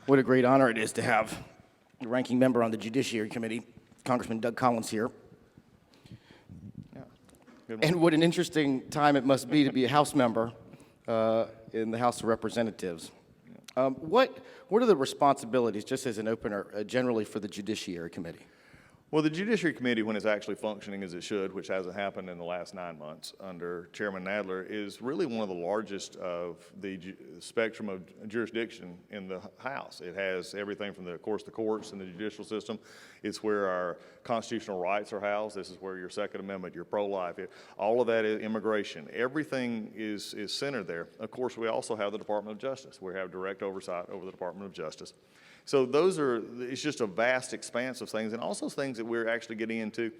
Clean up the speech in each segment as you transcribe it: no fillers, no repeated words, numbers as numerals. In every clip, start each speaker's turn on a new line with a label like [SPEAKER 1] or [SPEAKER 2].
[SPEAKER 1] What a great honor it is to have the ranking member on the Judiciary Committee, Congressman Doug Collins, here. And what an interesting time it must be to be a House member in the House of Representatives. What are the responsibilities, just as an opener, generally for the Judiciary Committee?
[SPEAKER 2] Well, the Judiciary Committee, when it's actually functioning as it should, which hasn't happened in the last 9 months under Chairman Nadler, is really one of the largest of the spectrum of jurisdiction in the House. It has everything from, of course, the courts and the judicial system. It's where our constitutional rights are housed. This is where your Second Amendment, your pro-life, all of that is immigration. Everything is centered there. Of course, we also have the Department of Justice. We have direct oversight over the Department of Justice. So it's just a vast expanse of things, and also things that we're actually getting into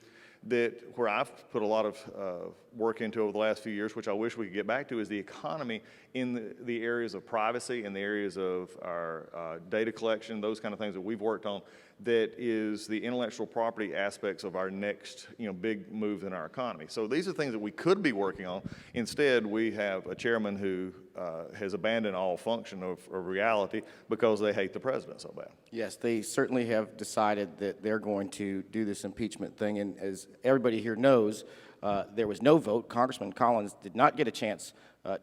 [SPEAKER 2] where I've put a lot of work into over the last few years, which I wish we could get back to, is the economy in the areas of privacy and the areas of our data collection, those kind of things that we've worked on, that is the intellectual property aspects of our next big move in our economy. So these are things that we could be working on. Instead, we have a chairman who has abandoned all function of reality because they hate the president so bad.
[SPEAKER 1] Yes, they certainly have decided that they're going to do this impeachment thing, and as everybody here knows, there was no vote. Congressman Collins did not get a chance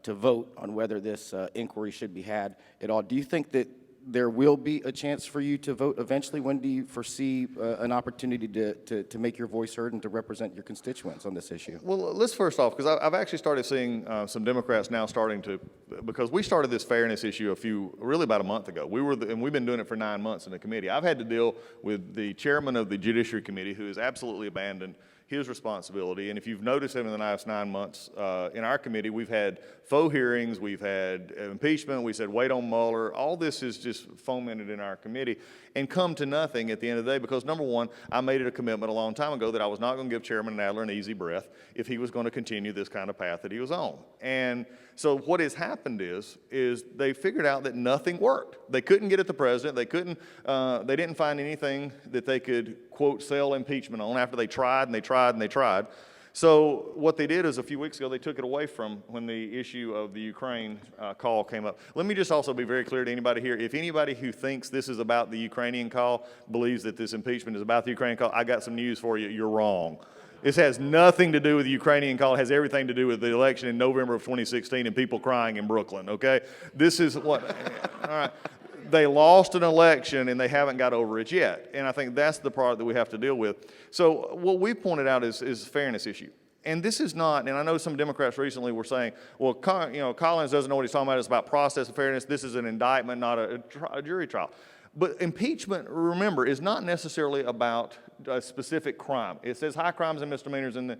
[SPEAKER 1] to vote on whether this inquiry should be had at all. Do you think that there will be a chance for you to vote eventually? When do you foresee an opportunity to make your voice heard and to represent your constituents on this issue?
[SPEAKER 2] Well, let's first off, because I've actually started seeing some Democrats now starting to, because we started this fairness issue really about a month ago. And we've been doing it for 9 months in the committee. I've had to deal with the chairman of the Judiciary Committee, who has absolutely abandoned his responsibility. And if you've noticed him in the last 9 months, in our committee, we've had faux hearings, we've had impeachment, we said wait on Mueller. All this is just fomented in our committee and come to nothing at the end of the day, because number one, I made it a commitment a long time ago that I was not going to give Chairman Nadler an easy breath if he was going to continue this kind of path that he was on. And so what has happened is they figured out that nothing worked. They couldn't get at the president. They didn't find anything that they could, quote, sell impeachment on after they tried and they tried and they tried. So what they did is a few weeks ago, they took it away from when the issue of the Ukraine call came up. Let me just also be very clear to anybody here. If anybody who thinks this is about the Ukrainian call believes that this impeachment is about the Ukrainian call, I got some news for you. You're wrong. This has nothing to do with the Ukrainian call. It has everything to do with the election in November of 2016 and people crying in Brooklyn, okay? This is what, all right. They lost an election and they haven't got over it yet. And I think that's the part that we have to deal with. So what we pointed out is a fairness issue. And this is not, and I know some Democrats recently were saying, well, Collins doesn't know what he's talking about. It's about process of fairness. This is an indictment, not a jury trial. But impeachment, remember, is not necessarily about a specific crime. It says high crimes and misdemeanors in the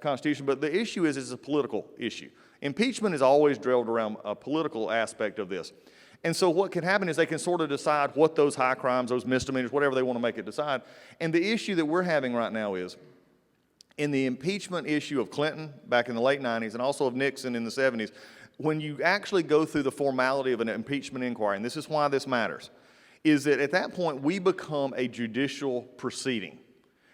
[SPEAKER 2] Constitution, but the issue is it's a political issue. Impeachment is always drilled around a political aspect of this. And so what can happen is they can sort of decide what those high crimes, those misdemeanors, whatever they want to make it decide. And the issue that we're having right now is, in the impeachment issue of Clinton back in the late 90s and also of Nixon in the 70s, when you actually go through the formality of an impeachment inquiry, and this is why this matters, is that at that point we become a judicial proceeding.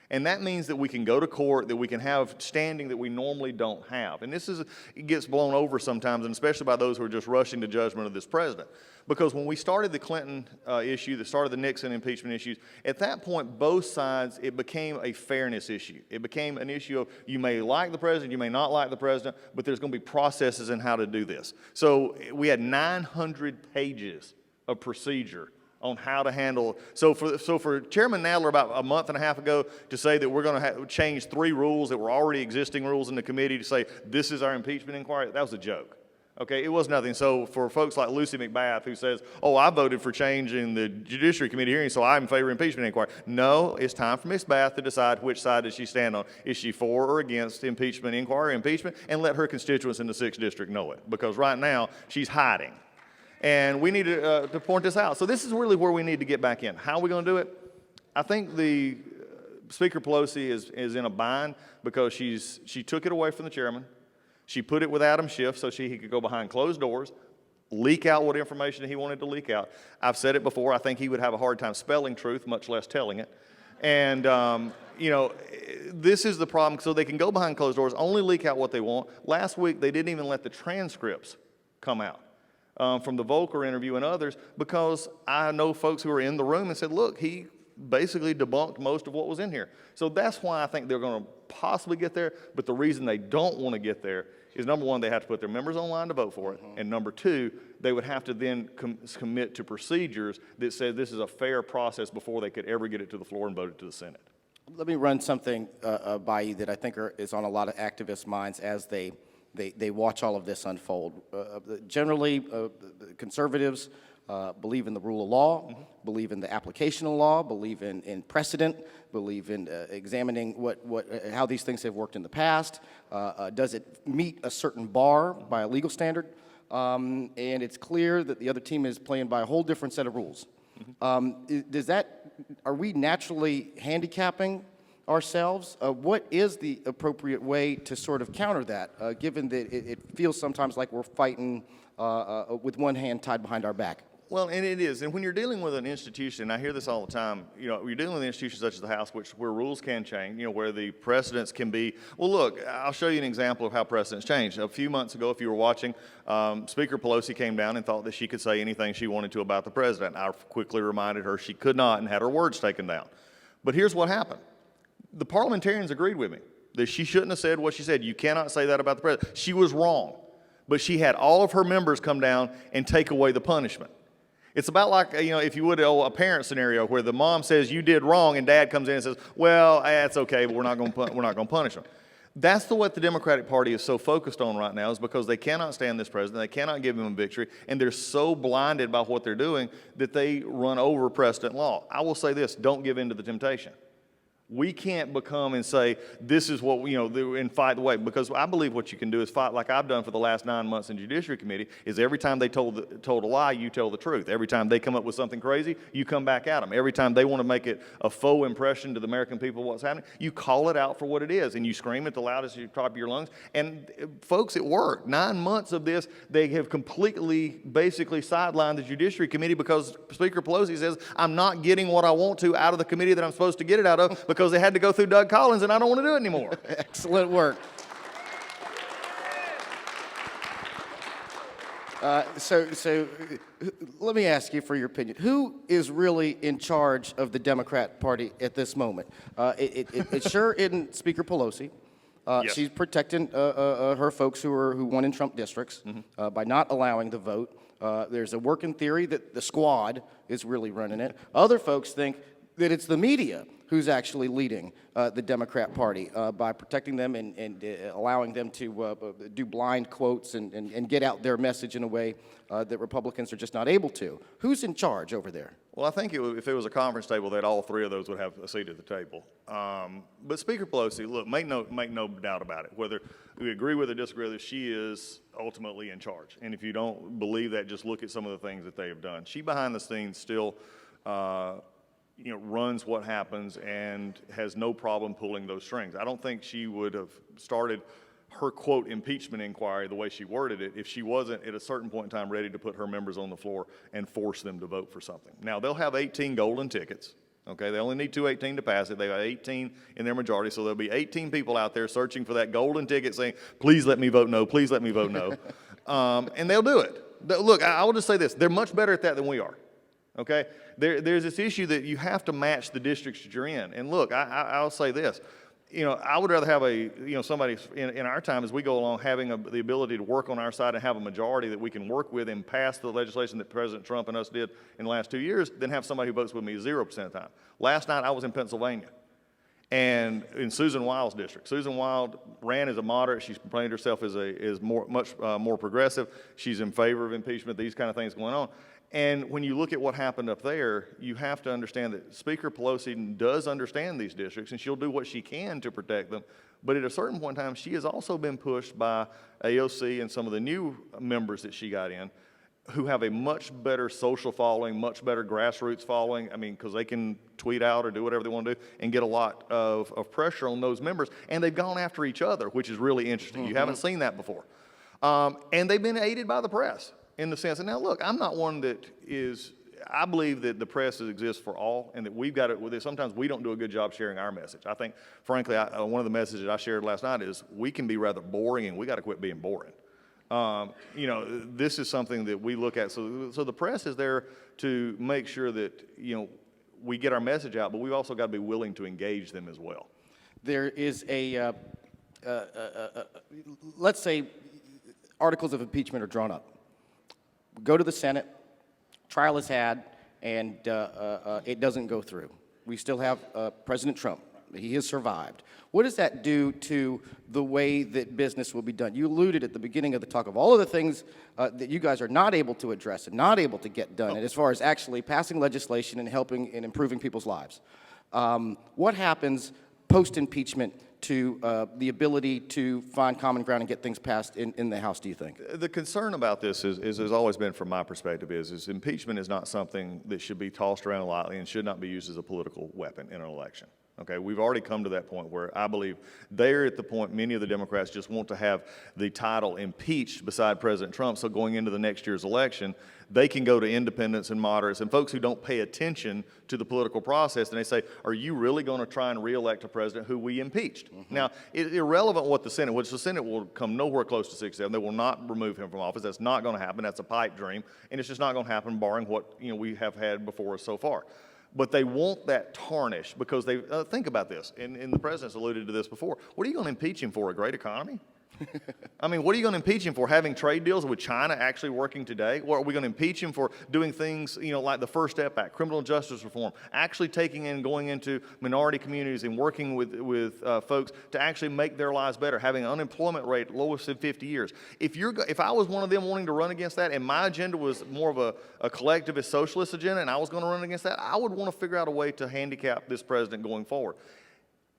[SPEAKER 2] And that means that we can go to court, that we can have standing that we normally don't have. And it gets blown over sometimes, and especially by those who are just rushing to judgment of this president. Because when we started the Clinton issue, started the Nixon impeachment issues, at that point, both sides, it became a fairness issue. It became an issue of you may like the president, you may not like the president, but there's going to be processes in how to do this. So we had 900 pages of procedure on how to handle. So for Chairman Nadler about a month and a half ago to say that we're going to change 3 rules that were already existing rules in the committee to say this is our impeachment inquiry, that was a joke. Okay, it was nothing. So for folks like Lucy McBath who says, oh, I voted for changing the Judiciary Committee hearing, so I'm in favor of impeachment inquiry. No, it's time for Ms. Bath to decide which side does she stand on. Is she for or against impeachment inquiry, impeachment, and let her constituents in the 6th District know it. Because right now, she's hiding. And we need to point this out. So this is really where we need to get back in. How are we going to do it? I think the Speaker Pelosi is in a bind because she took it away from the chairman. She put it with Adam Schiff so he could go behind closed doors, leak out what information he wanted to leak out. I've said it before. I think he would have a hard time spelling truth, much less telling it. And, this is the problem. So they can go behind closed doors, only leak out what they want. Last week, they didn't even let the transcripts come out. from the Volcker interview and others, because I know folks who were in the room and said, look, he basically debunked most of what was in here. So that's why I think they're going to possibly get there, but the reason they don't want to get there is, number one, they have to put their members online to vote for it, and number two, they would have to then commit to procedures that said this is a fair process before they could ever get it to the floor and vote it to the Senate.
[SPEAKER 1] Let me run something by you that I think is on a lot of activists' minds as they watch all of this unfold. Generally, conservatives believe in the rule of law, believe in the application of law, believe in precedent, believe in examining how these things have worked in the past. Does it meet a certain bar by a legal standard? And it's clear that the other team is playing by a whole different set of rules. Are we naturally handicapping ourselves? What is the appropriate way to sort of counter that, given that it feels sometimes like we're fighting with one hand tied behind our back?
[SPEAKER 2] Well, and it is. And when you're dealing with an institution, and I hear this all the time, you're dealing with an institution such as the House, where rules can change, where the precedents can be, well, look, I'll show you an example of how precedents change. A few months ago, if you were watching, Speaker Pelosi came down and thought that she could say anything she wanted to about the president. I quickly reminded her she could not and had her words taken down. But here's what happened. The parliamentarians agreed with me that she shouldn't have said what she said. You cannot say that about the president. She was wrong. But she had all of her members come down and take away the punishment. It's about like, if you would, a parent scenario where the mom says you did wrong and dad comes in and says, well, that's okay, but we're not going to punish them. That's what the Democratic Party is so focused on right now, is because they cannot stand this president, they cannot give him a victory, and they're so blinded by what they're doing that they run over precedent law. I will say this, don't give in to the temptation. We can't become and say, this is what, and fight the way. Because I believe what you can do is fight like I've done for the last 9 months in Judiciary Committee, is every time they told a lie, you tell the truth. Every time they come up with something crazy, you come back at them. Every time they want to make it a faux impression to the American people what's happening, you call it out for what it is, and you scream at the loudest you top of your lungs. And folks, it worked. 9 months of this, they have completely, basically sidelined the Judiciary Committee because Speaker Pelosi says, I'm not getting what I want to out of the committee that I'm supposed to get it out of, because they had to go through Doug Collins, and I don't want to do it anymore.
[SPEAKER 1] Excellent work. So let me ask you for your opinion. Who is really in charge of the Democrat Party at this moment? It sure isn't Speaker Pelosi.
[SPEAKER 2] Yes.
[SPEAKER 1] She's protecting her folks who won in Trump districts by not allowing the vote. There's a working theory that the squad is really running it. Other folks think that it's the media who's actually leading the Democrat Party by protecting them and allowing them to do blind quotes and get out their message in a way that Republicans are just not able to. Who's in charge over there?
[SPEAKER 2] Well, I think if it was a conference table, that all three of those would have a seat at the table. But Speaker Pelosi, look, make no doubt about it. Whether we agree with or disagree with her, she is ultimately in charge. And if you don't believe that, just look at some of the things that they have done. She behind the scenes still runs what happens and has no problem pulling those strings. I don't think she would have started her, quote, impeachment inquiry the way she worded it if she wasn't at a certain point in time ready to put her members on the floor and force them to vote for something. Now, they'll have 18 golden tickets. Okay, they only need 218 to pass it. They have 18 in their majority, so there'll be 18 people out there searching for that golden ticket saying, please let me vote no, please let me vote no. And they'll do it. Look, I will just say this. They're much better at that than we are. Okay, there's this issue that you have to match the districts that you're in. And look, I'll say this. I would rather have somebody in our time as we go along having the ability to work on our side and have a majority that we can work with and pass the legislation that President Trump and us did in the last 2 years than have somebody who votes with me 0% of the time. Last night I was in Pennsylvania and in Susan Wild's district. Susan Wild ran as a moderate. She's proclaimed herself as much more progressive. She's in favor of impeachment, these kind of things going on. And when you look at what happened up there, you have to understand that Speaker Pelosi does understand these districts, and she'll do what she can to protect them. But at a certain point in time, she has also been pushed by AOC and some of the new members that she got in, who have a much better social following, much better grassroots following. I mean, because they can tweet out or do whatever they want to do and get a lot of pressure on those members. And they've gone after each other, which is really interesting. Mm-hmm. You haven't seen that before. And they've been aided by the press. In the sense, and now look, I'm not one that is, I believe that the press exists for all and that we've got it, sometimes we don't do a good job sharing our message. I think, frankly, one of the messages I shared last night is we can be rather boring and we got to quit being boring. You know, this is something that we look at. So the press is there to make sure that, you know, we get our message out, but we've also got to be willing to engage them as well.
[SPEAKER 1] There is let's say articles of impeachment are drawn up. Go to the Senate, trial is had, and it doesn't go through. We still have President Trump. He has survived. What does that do to the way that business will be done? You alluded at the beginning of the talk of all of the things that you guys are not able to address and not able to get done, and as far as actually passing legislation and helping and improving people's lives. What happens post-impeachment to the ability to find common ground and get things passed in the House, do you think?
[SPEAKER 2] The concern about this has always been, from my perspective, is impeachment is not something that should be tossed around lightly and should not be used as a political weapon in an election. Okay, we've already come to that point where I believe they're at the point many of the Democrats just want to have the title impeached beside President Trump, so going into the next year's election, they can go to independents and moderates and folks who don't pay attention to the political process, and they say, are you really going to try and reelect a president who we impeached? Mm-hmm. Now, it's irrelevant what the Senate, which the Senate will come nowhere close to 67. They will not remove him from office. That's not going to happen. That's a pipe dream, and it's just not going to happen barring what, you know, we have had before us so far. But they want that tarnish because they think about this, and the president's alluded to this before. What are you going to impeach him for, a great economy? I mean, what are you going to impeach him for, having trade deals with China actually working today? Or are we going to impeach him for doing things, you know, like the First Step Act, criminal justice reform, actually taking in, going into minority communities and working with folks to actually make their lives better, having an unemployment rate lowest in 50 years? If I was one of them wanting to run against that, and my agenda was more of a collectivist socialist agenda, and I was going to run against that, I would want to figure out a way to handicap this president going forward.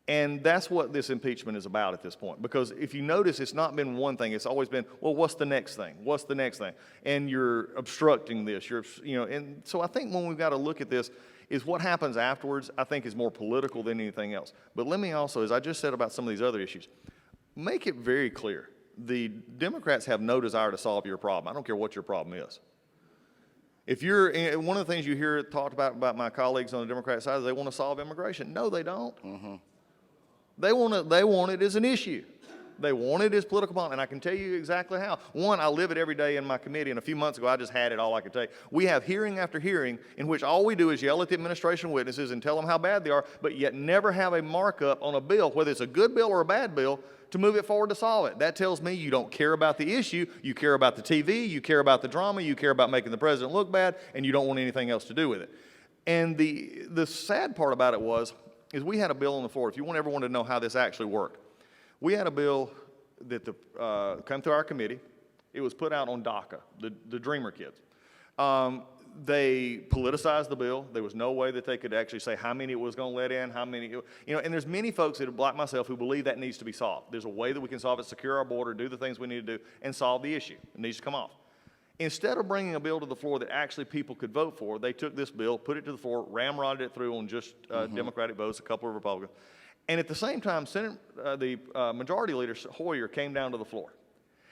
[SPEAKER 2] And that's what this impeachment is about at this point. Because if you notice, it's not been one thing. It's always been, well, what's the next thing? What's the next thing? And you're obstructing this. And so I think when we've got to look at this is what happens afterwards, I think, is more political than anything else. But let me also, as I just said about some of these other issues, make it very clear. The Democrats have no desire to solve your problem. I don't care what your problem is. If you're, one of the things you hear talked about my colleagues on the Democrat side is they want to solve immigration. No, they don't. Mm-hmm. They want it as an issue. They want it as political policy, and I can tell you exactly how. One, I live it every day in my committee, and a few months ago I just had it all I could take. We have hearing after hearing in which all we do is yell at the administration witnesses and tell them how bad they are, but yet never have a markup on a bill, whether it's a good bill or a bad bill, to move it forward to solve it. That tells me you don't care about the issue, you care about the TV, you care about the drama, you care about making the president look bad, and you don't want anything else to do with it. And the sad part about it is we had a bill on the floor. If you ever want to know how this actually worked, we had a bill that came through our committee. It was put out on DACA, the Dreamer kids. They politicized the bill. There was no way that they could actually say how many it was going to let in, how many, and there's many folks that, like myself, who believe that needs to be solved. There's a way that we can solve it, secure our border, do the things we need to do, and solve the issue. It needs to come off. Instead of bringing a bill to the floor that actually people could vote for, they took this bill, put it to the floor, ramrodded it through on just Democratic votes, a couple of Republicans. And at the same time, the Majority Leader, Hoyer, came down to the floor.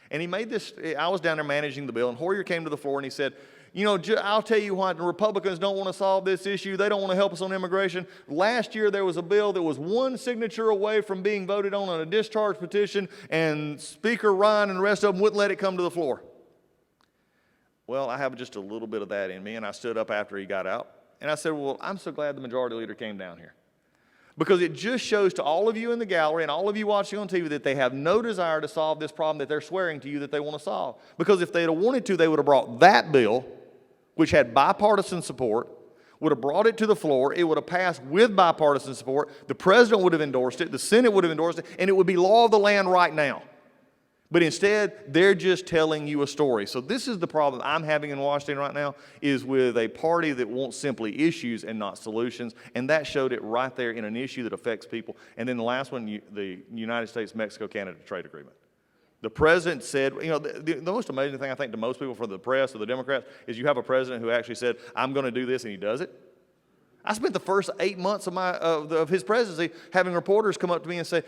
[SPEAKER 2] And he made this, I was down there managing the bill, and Hoyer came to the floor and he said, I'll tell you why the Republicans don't want to solve this issue. They don't want to help us on immigration. Last year there was a bill that was one signature away from being voted on a discharge petition, and Speaker Ryan and the rest of them wouldn't let it come to the floor. Well, I have just a little bit of that in me, and I stood up after he got out, and I said, well, I'm so glad the Majority Leader came down here. Because it just shows to all of you in the gallery and all of you watching on TV that they have no desire to solve this problem that they're swearing to you that they want to solve. Because if they'd have wanted to, they would have brought that bill, which had bipartisan support, would have brought it to the floor, it would have passed with bipartisan support, the President would have endorsed it, the Senate would have endorsed it, and it would be law of the land right now. But instead, they're just telling you a story. So this is the problem I'm having in Washington right now, is with a party that wants simply issues and not solutions. And that showed it right there in an issue that affects people. And then the last one, the United States-Mexico-Canada trade agreement. The president said, the most amazing thing I think to most people from the press or the Democrats is you have a president who actually said, I'm going to do this, and he does it. I spent the first 8 months of his presidency having reporters come up to me and say,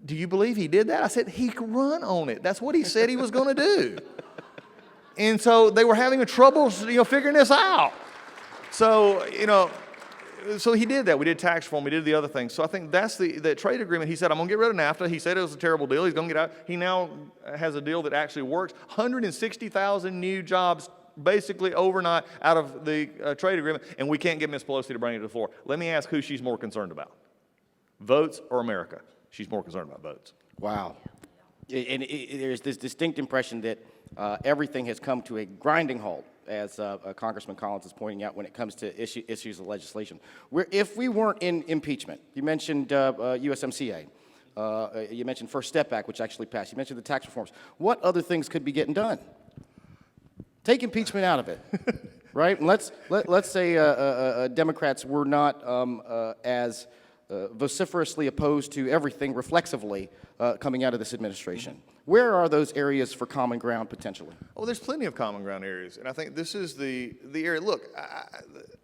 [SPEAKER 2] do you believe he did that? I said, he could run on it. That's what he said he was going to do. And so they were having trouble, figuring this out. So, So he did that. We did tax reform. We did the other things. So I think that's the trade agreement. He said, I'm going to get rid of NAFTA. He said it was a terrible deal. He's going to get out. He now has a deal that actually works. 160,000 new jobs basically overnight out of the trade agreement, and we can't get Ms. Pelosi to bring it to the floor. Let me ask who she's more concerned about, votes or America? She's more concerned about votes.
[SPEAKER 1] Wow. And there's this distinct impression that everything has come to a grinding halt, as Congressman Collins is pointing out, when it comes to issues of legislation. If we weren't in impeachment, you mentioned USMCA, you mentioned First Step Act, which actually passed, you mentioned the tax reforms. What other things could be getting done? Take impeachment out of it, right? And let's say Democrats were not as vociferously opposed to everything reflexively coming out of this administration. Where are those areas for common ground potentially?
[SPEAKER 2] Oh, there's plenty of common ground areas, and I think this is the area. Look,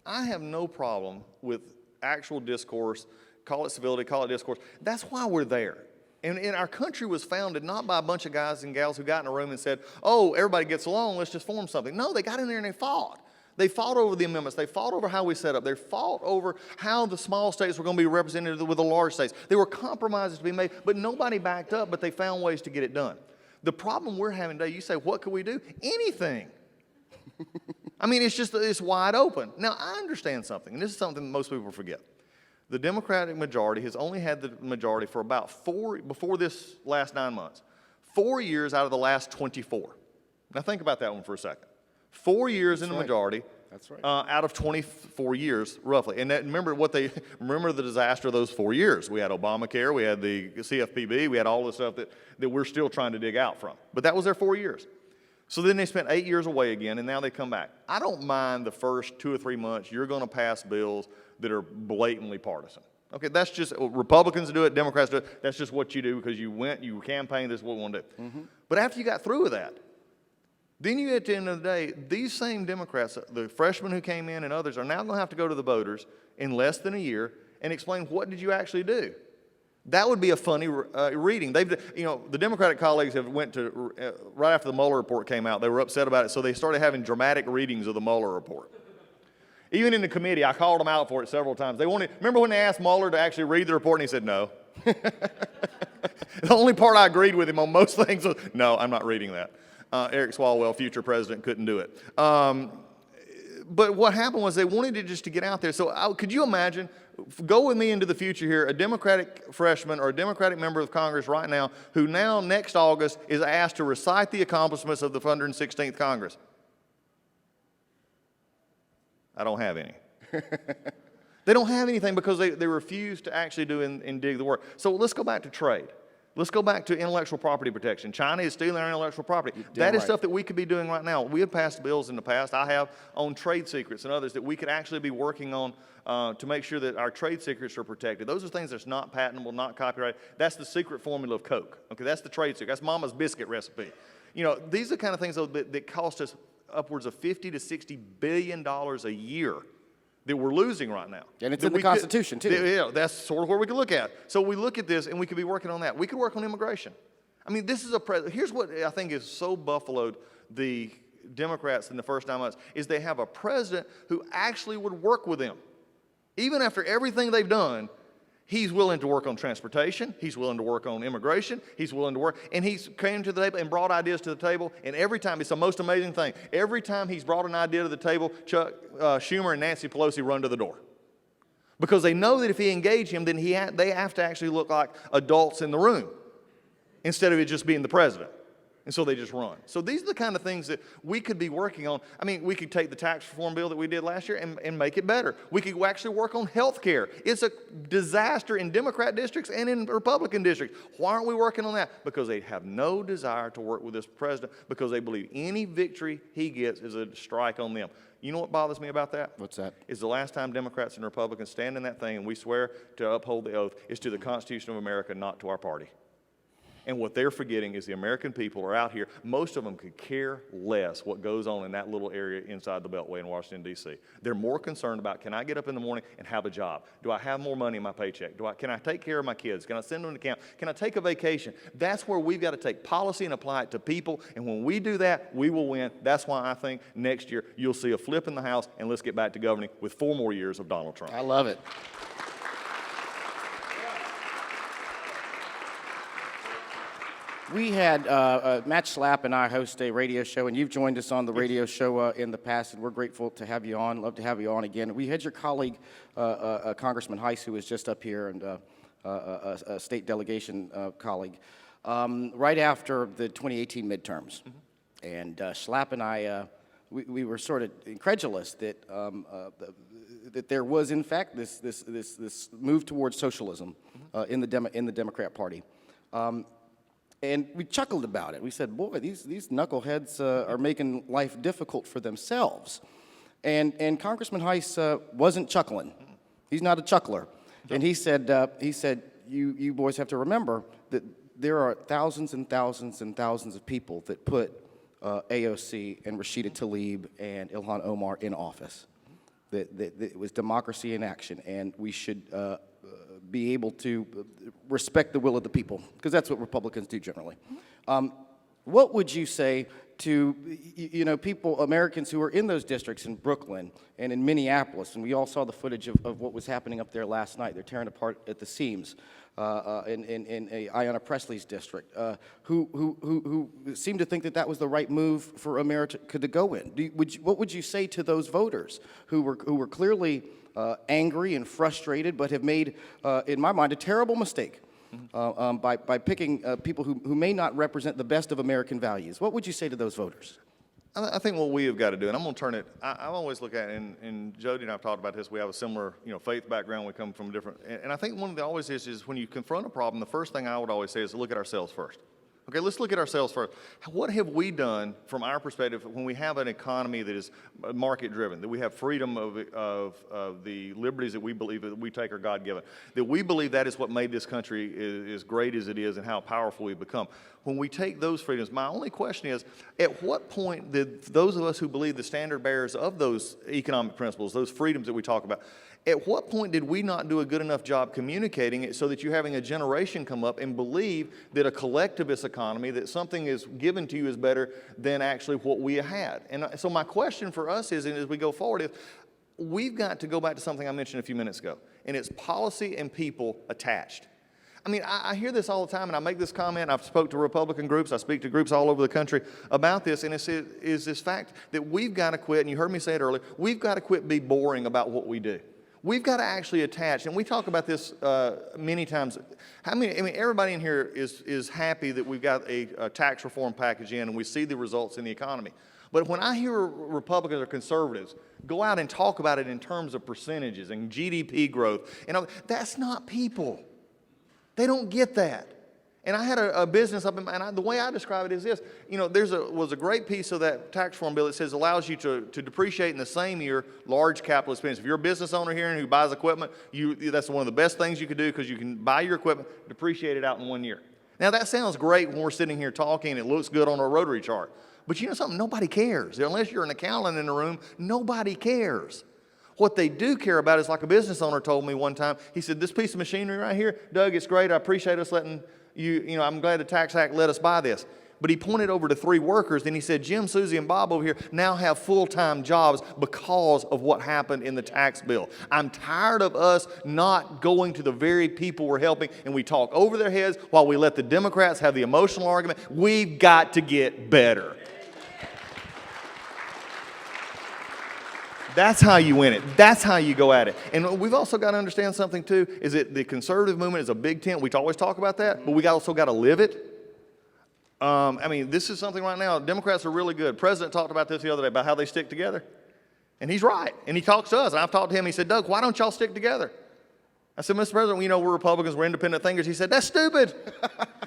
[SPEAKER 2] I have no problem with actual discourse, call it civility, call it discourse. That's why we're there. And our country was founded not by a bunch of guys and gals who got in a room and said, oh, everybody gets along, let's just form something. No, they got in there and they fought. They fought over the amendments. They fought over how we set up. They fought over how the small states were going to be represented with the large states. There were compromises to be made, but nobody backed up, but they found ways to get it done. The problem we're having today, you say, what could we do? Anything. I mean, it's wide open. Now, I understand something, and this is something most people forget. The Democratic majority has only had the majority for about before this last 9 months, 4 years out of the last 24. Now, think about that one for a second. 4 years in the majority.
[SPEAKER 1] That's right.
[SPEAKER 2] Out of 24 years, roughly. And remember the disaster of those 4 years. We had Obamacare, we had the CFPB, we had all the stuff that we're still trying to dig out from. But that was their 4 years. So then they spent 8 years away again, and now they come back. I don't mind the first 2 or 3 months you're going to pass bills that are blatantly partisan. Okay, that's just, Republicans do it, Democrats do it. That's just what you do because you campaigned, this is what we want to do. Mm-hmm. But after you got through with that, then you, at the end of the day, these same Democrats, the freshmen who came in and others, are now going to have to go to the voters in less than a year and explain what did you actually do. That would be a funny reading. The Democratic colleagues have went to, right after the Mueller report came out, they were upset about it, so they started having dramatic readings of the Mueller report. Even in the committee, I called them out for it several times. Remember when they asked Mueller to actually read the report and he said no? The only part I agreed with him on most things was, no, I'm not reading that. Eric Swalwell, future president, couldn't do it. But what happened was they wanted it just to get out there. So could you imagine, go with me into the future here, a Democratic freshman or a Democratic member of Congress right now who now next August is asked to recite the accomplishments of the 116th Congress. I don't have any. They don't have anything because they refuse to actually do and dig the work. So let's go back to trade. Let's go back to intellectual property protection. China is stealing our intellectual property. That is stuff that we could be doing right now. We have passed bills in the past. I have on trade secrets and others that we could actually be working on to make sure that our trade secrets are protected. Those are things that's not patentable, not copyrighted. That's the secret formula of Coke. Okay, that's the trade secret. That's Mama's biscuit recipe. You know, these are the kind of things though, that cost us upwards of $50 to $60 billion a year that we're losing right now.
[SPEAKER 1] And it's in the Constitution, too.
[SPEAKER 2] Yeah, that's sort of where we can look at. So we look at this, and we could be working on that. We could work on immigration. I mean, this is here's what I think is so buffaloed the Democrats in the first 9 months, is they have a president who actually would work with them. Even after everything they've done, he's willing to work on transportation. He's willing to work on immigration. He's willing to work. And he's came to the table and brought ideas to the table. And every time, it's the most amazing thing. Every time he's brought an idea to the table, Chuck Schumer and Nancy Pelosi run to the door. Because they know that if he engage him, then they have to actually look like adults in the room instead of it just being the president. And so they just run. So these are the kind of things that we could be working on. I mean, we could take the tax reform bill that we did last year and make it better. We could actually work on health care. It's a disaster in Democrat districts and in Republican districts. Why aren't we working on that? Because they have no desire to work with this president because they believe any victory he gets is a strike on them. You know what bothers me about that?
[SPEAKER 1] What's that?
[SPEAKER 2] Is the last time Democrats and Republicans stand in that thing and we swear to uphold the oath is to the Constitution of America, not to our party. And what they're forgetting is the American people are out here. Most of them could care less what goes on in that little area inside the Beltway in Washington, D.C. They're more concerned about, can I get up in the morning and have a job? Do I have more money in my paycheck? Can I take care of my kids? Can I send them to camp? Can I take a vacation? That's where we've got to take policy and apply it to people. And when we do that, we will win. That's why I think next year you'll see a flip in the House, and let's get back to governing with 4 more years of Donald Trump.
[SPEAKER 1] I love it. We had, Matt Schlapp and I host a radio show, and you've joined us on the radio show in the past, and we're grateful to have you on. Love to have you on again. We had your colleague, Congressman Heiss, who was just up here, and a state delegation colleague, right after the 2018 midterms. And Schlapp and I, we were sort of incredulous that that there was, in fact, this move towards socialism in the Democrat Party. And we chuckled about it. We said, boy, these knuckleheads are making life difficult for themselves. And Congressman Heiss wasn't chuckling. He's not a chuckler. And he said, you boys have to remember that there are thousands and thousands and thousands of people that put AOC and Rashida Tlaib and Ilhan Omar in office. That it was democracy in action, and we should be able to respect the will of the people, because that's what Republicans do generally. What would you say to, people, Americans who are in those districts in Brooklyn and in Minneapolis, and we all saw the footage of what was happening up there last night. They're tearing apart at the seams in Ayanna Pressley's district, who seem to think that was the right move for America to go in. What would you say to those voters who were clearly angry and frustrated, but have made, in my mind, a terrible mistake by picking people who may not represent the best of American values? What would you say to those voters?
[SPEAKER 2] I think what we have got to do, and I'm going to turn it, I always look at it, and Jody and I have talked about this, we have a similar, faith background, we come from different, and I think one of the always is when you confront a problem, the first thing I would always say is look at ourselves first. Okay, let's look at ourselves first. What have we done from our perspective when we have an economy that is market-driven, that we have freedom of the liberties that we believe that we take are God-given, that we believe that is what made this country as great as it is and how powerful we've become. When we take those freedoms, my only question is, at what point did those of us who believe the standard bearers of those economic principles, those freedoms that we talk about, at what point did we not do a good enough job communicating it so that you're having a generation come up and believe that a collectivist economy, that something is given to you is better than actually what we had? And so my question for us is, and as we go forward, is we've got to go back to something I mentioned a few minutes ago, and it's policy and people attached. I mean, I hear this all the time, and I make this comment. I've spoke to Republican groups. I speak to groups all over the country about this, and it's this fact that we've got to quit, and you heard me say it earlier, we've got to quit being boring about what we do. We've got to actually attach, and we talk about this many times. Everybody in here is happy that we've got a tax reform package in, and we see the results in the economy. But when I hear Republicans or conservatives go out and talk about it in terms of percentages and GDP growth, that's not people. They don't get that. And I had a business up in, and the way I describe it is this, was a great piece of that tax reform bill that says allows you to depreciate in the same year large capital expenses. If you're a business owner here and who buys equipment, that's one of the best things you could do, because you can buy your equipment, depreciate it out in 1 year. Now that sounds great when we're sitting here talking and it looks good on a rotary chart. But you know something? Nobody cares. Unless you're an accountant in the room, nobody cares. What they do care about is, like a business owner told me one time, he said, this piece of machinery right here, Doug, it's great. I appreciate us letting I'm glad the Tax Act let us buy this. But he pointed over to 3 workers, and he said, Jim, Susie, and Bob over here now have full-time jobs because of what happened in the tax bill. I'm tired of us not going to the very people we're helping, and we talk over their heads while we let the Democrats have the emotional argument. We've got to get better. That's how you win it. That's how you go at it. And we've also got to understand something, too, is that the conservative movement is a big tent. We always talk about that, but we also got to live it. This is something right now. Democrats are really good. President talked about this the other day, about how they stick together. And he's right. And he talks to us. And I've talked to him. He said, Doug, why don't y'all stick together? I said, Mr. President, we're Republicans, we're independent thinkers. He said, that's stupid.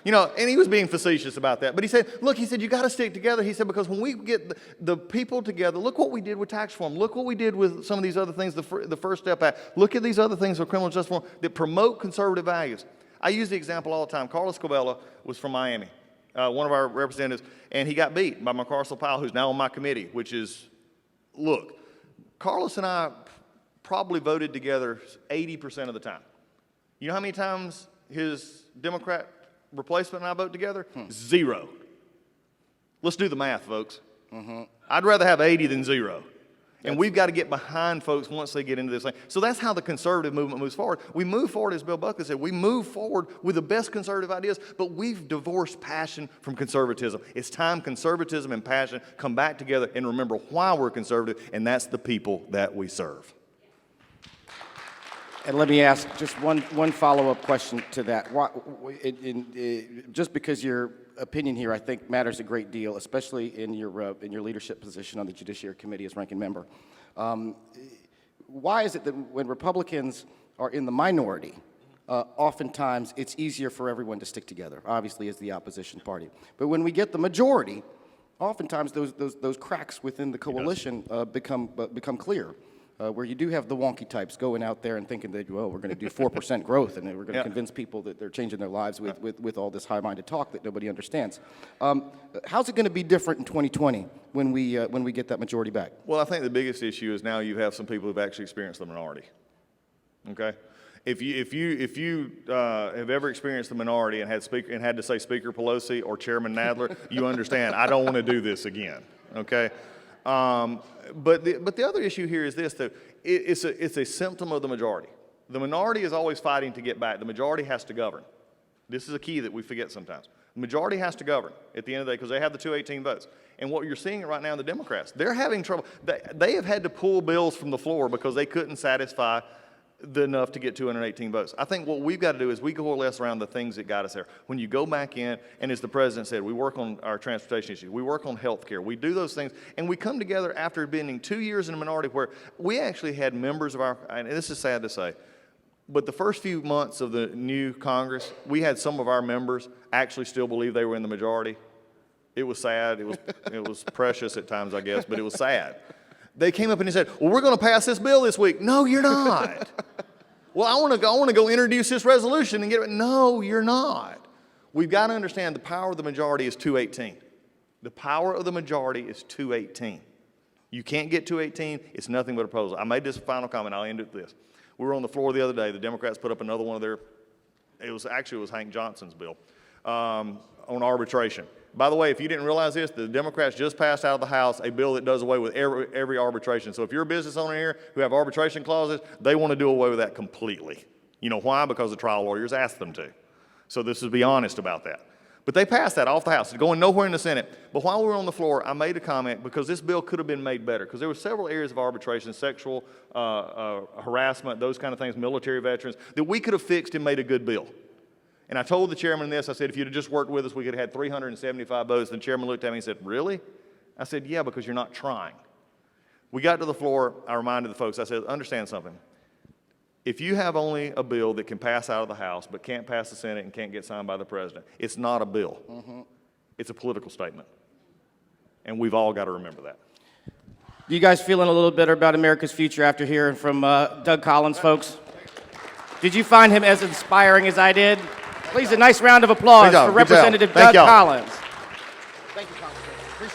[SPEAKER 2] And he was being facetious about that. But he said, look, you got to stick together. He said, because when we get the people together, look what we did with tax reform. Look what we did with some of these other things, the First Step Act. Look at these other things with criminal justice reform that promote conservative values. I use the example all the time. Carlos Covella was from Miami, one of our representatives, and he got beat by McCarcel Powell, who's now on my committee, which is, look, Carlos and I probably voted together 80% of the time. You know how many times his Democrat replacement and I vote together? 0. Let's do the math, folks. I'd rather have 80 than 0. And we've got to get behind folks once they get into this thing. So that's how the conservative movement moves forward. We move forward, as Bill Buckley said, we move forward with the best conservative ideas, but we've divorced passion from conservatism. It's time conservatism and passion come back together and remember why we're conservative, and that's the people that we serve.
[SPEAKER 1] And let me ask just one follow-up question to that. Just because your opinion here, I think, matters a great deal, especially in your leadership position on the Judiciary Committee as ranking member. Why is it that when Republicans are in the minority, oftentimes it's easier for everyone to stick together, obviously as the opposition party. But when we get the majority, oftentimes those cracks within the coalition become clear. Where you do have the wonky types going out there and thinking that, well, we're going to do 4% growth and we're going to convince people that they're changing their lives with all this high-minded talk that nobody understands. How's it going to be different in 2020 when we get that majority back?
[SPEAKER 2] Well, I think the biggest issue is now you have some people who've actually experienced the minority. Okay, if you have ever experienced the minority and had to say Speaker Pelosi or Chairman Nadler, you understand. I don't want to do this again. Okay. But the other issue here is this, though. It's a symptom of the majority. The minority is always fighting to get back. The majority has to govern. This is a key that we forget sometimes. The majority has to govern at the end of the day because they have the 218 votes. And what you're seeing right now in the Democrats, they're having trouble. They have had to pull bills from the floor because they couldn't satisfy enough to get 218 votes. I think what we've got to do is we coalesce around the things that got us there. When you go back in, and as the president said, we work on our transportation issues, we work on health care, we do those things, and we come together after being 2 years in a minority where we actually had members of our, and this is sad to say, but the first few months of the new Congress, we had some of our members actually still believe they were in the majority. It was sad. It was precious at times, I guess, but it was sad. They came up and they said, well, we're going to pass this bill this week. No, you're not. Well, I want to go introduce this resolution and get it. No, you're not. We've got to understand the power of the majority is 218. The power of the majority is 218. You can't get 218. It's nothing but a proposal. I made this final comment. I'll end it with this. We were on the floor the other day. The Democrats put up another one of their, it was Hank Johnson's bill on arbitration. By the way, if you didn't realize this, the Democrats just passed out of the House a bill that does away with every arbitration. So if you're a business owner here who have arbitration clauses, they want to do away with that completely. You know why? Because the trial lawyers asked them to. So this is be honest about that. But they passed that off the House. It's going nowhere in the Senate. But while we were on the floor, I made a comment because this bill could have been made better because there were several areas of arbitration, sexual harassment, those kind of things, military veterans, that we could have fixed and made a good bill. And I told the chairman this. I said, if you'd have just worked with us, we could have had 375 votes. And the chairman looked at me and said, really? I said, yeah, because you're not trying. We got to the floor. I reminded the folks. I said, understand something. If you have only a bill that can pass out of the House but can't pass the Senate and can't get signed by the president, it's not a bill. It's a political statement. And we've all got to remember that.
[SPEAKER 1] You guys feeling a little better about America's future after hearing from Doug Collins, folks? Did you find him as inspiring as I did? Please, a nice round of applause for Representative Doug Collins.